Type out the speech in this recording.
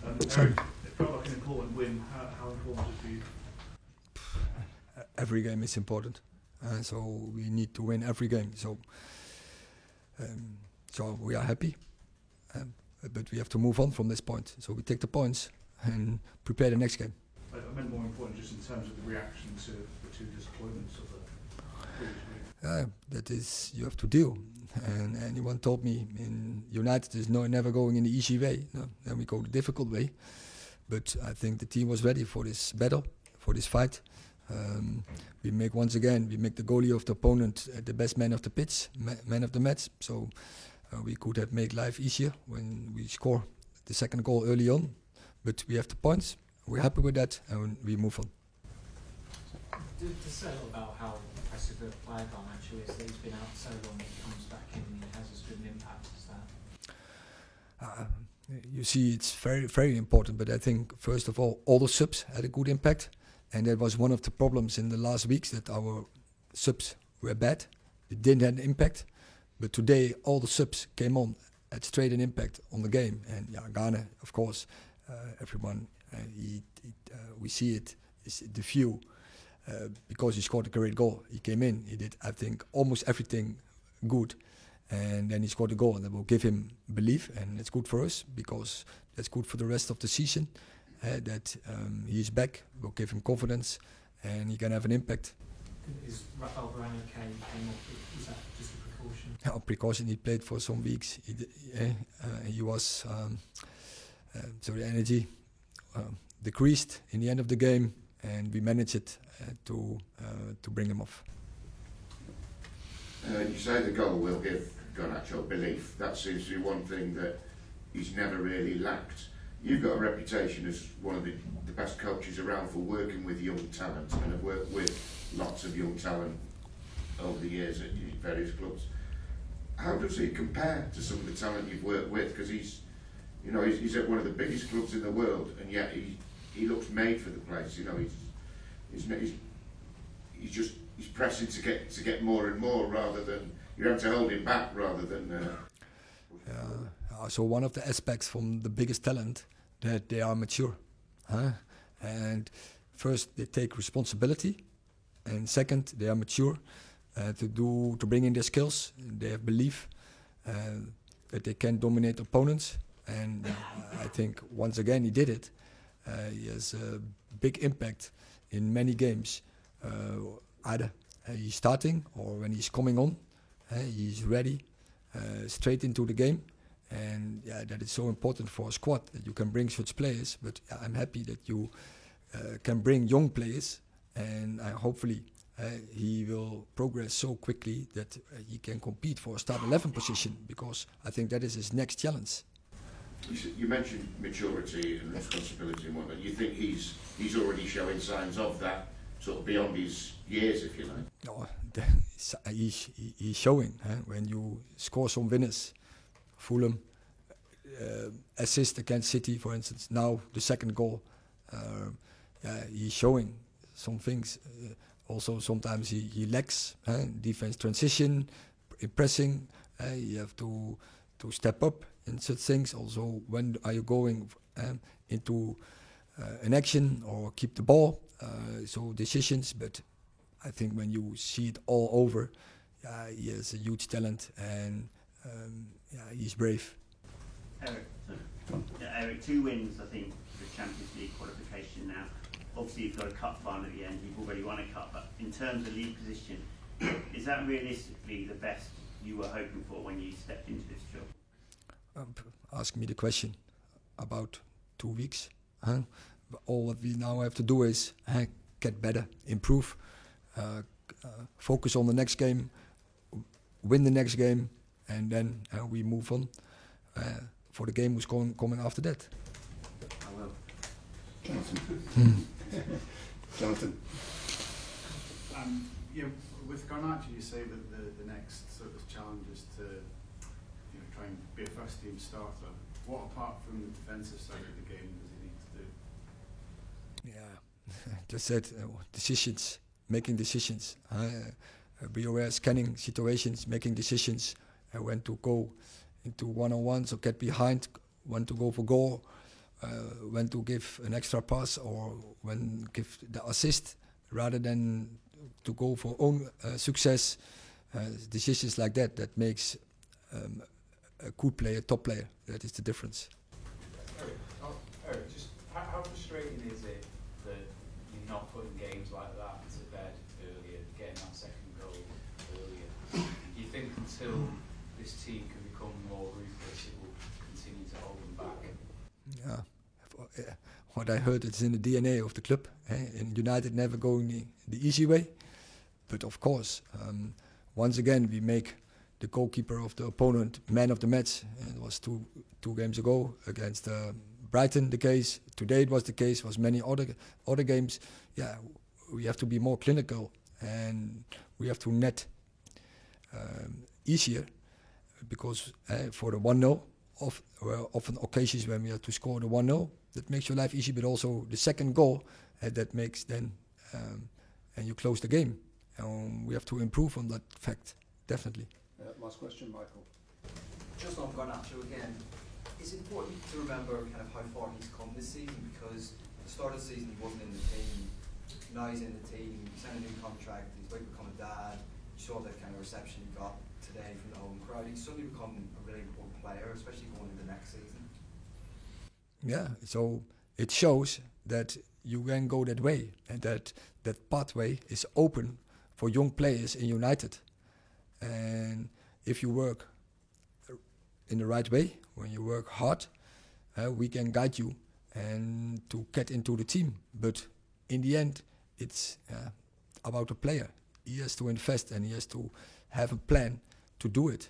Erik, it felt like an important win. How important was it for you? Every game is important, so we need to win every game. So we are happy, but we have to move on from this point. So we take the points and prepare the next game. I meant more important just in terms of the reaction to the two disappointments of the previous week. That is, you have to deal. And anyone told me in United is never going in the easy way. No, then we go the difficult way. But I think the team was ready for this battle, for this fight. We make the goalie of the opponent the best man of the pitch, man of the match. So we could have made life easier when we score the second goal early on. But we have the points. We're happy with that, and we move on. To say about how impressive a player Garnacho is, that he's been out so long, he comes back in and he has as good an impact as that? You see, it's very, very important, but I think, first of all the subs had a good impact, and that was one of the problems in the last weeks, that our subs were bad. It didn't have an impact, but today all the subs came on, had straight an impact on the game, and Ghana, of course, everyone, we see it, is the view. Because he scored a great goal. He came in, he did, I think, almost everything good, and then he scored a goal, and that will give him belief, and it's good for us, because that's good for the rest of the season, that he is back, will give him confidence, and he can have an impact. Is Rafael Varane okay? Was that just a precaution? Yeah, precaution, he played for some weeks, he was, so the energy decreased in the end of the game, and we managed it to bring him off. You say the goal will give Garnacho belief. That seems to be one thing that he's never really lacked. You've got a reputation as one of the best coaches around for working with young talent, and have worked with lots of young talent over the years at various clubs. How does he compare to some of the talent you've worked with? Because he's at one of the biggest clubs in the world, and yet he looks made for the place. You know, he's pressing to get more and more, rather than you have to hold him back, rather than. So one of the aspects from the biggest talent, that they are mature, and first they take responsibility, and second they are mature to bring in their skills. They have belief that they can dominate opponents, and I think once again he did it. He has a big impact in many games, either he's starting or when he's coming on. He's ready, straight into the game, and that is so important for a squad, that you can bring such players. But I'm happy that you can bring young players, and hopefully he will progress so quickly that he can compete for a start 11 position, because I think that is his next challenge. You mentioned maturity and responsibility and whatnot. You think he's already showing signs of that, sort of beyond his years, if you like? No, he's showing. When you score some winners, Fulham, assist against City, for instance. Now the second goal, he's showing some things. Also, sometimes he lacks defense transition, pressing. You have to step up in such things. Also, when are you going into an action or keep the ball? So decisions. But I think when you see it all over, he has a huge talent, and he's brave. Erik, 2 wins, I think, for the Champions League qualification now. Obviously, you've got a cup final at the end. You've already won a cup, but in terms of league position, is that realistically the best you were hoping for when you stepped into this job? Ask me the question about 2 weeks. All what we now have to do is get better, improve, focus on the next game, win the next game, and then we move on for the game who's coming after that. I will. Jonathan. With Garnacho, you say that the next sort of challenge is to try and be a first team starter. What, apart from the defensive side of the game, does he need to do? Just said decisions, making decisions. Be aware, scanning situations, making decisions. When to go into one-on-ones or get behind, when to go for goal, when to give an extra pass or when give the assist, rather than to go for own success. Decisions like that makes a good player, top player. That is the difference. Erik, just how frustrating is it that you're not putting games like that to bed earlier, getting that second goal earlier? Do you think until this team can become more ruthless, it will continue to hold them back? Yeah, what I heard, it's in the DNA of the club. In United, never going the easy way. But of course, once again, we make the goalkeeper of the opponent man of the match. It was two games ago against Brighton the case. Today it was the case. Was many other games. Yeah, we have to be more clinical and we have to net easier, because for the 1-0, often occasions when we have to score the 1-0, that makes your life easy. But also the second goal, that makes then and you close the game. We have to improve on that fact, definitely. Last question, Michael. Just on Garnacho again, it's important to remember kind of how far he's come this season, because at the start of the season he wasn't in the team, now he's in the team, he signed a new contract, he's about to become a dad. You saw the kind of reception he got today from the home crowd. He's suddenly become a really important player, especially going into the next season. Yeah, so it shows that you can go that way, and that pathway is open for young players in United. And if you work in the right way, when you work hard, we can guide you and to get into the team. But in the end, it's about the player. He has to invest and he has to have a plan to do it.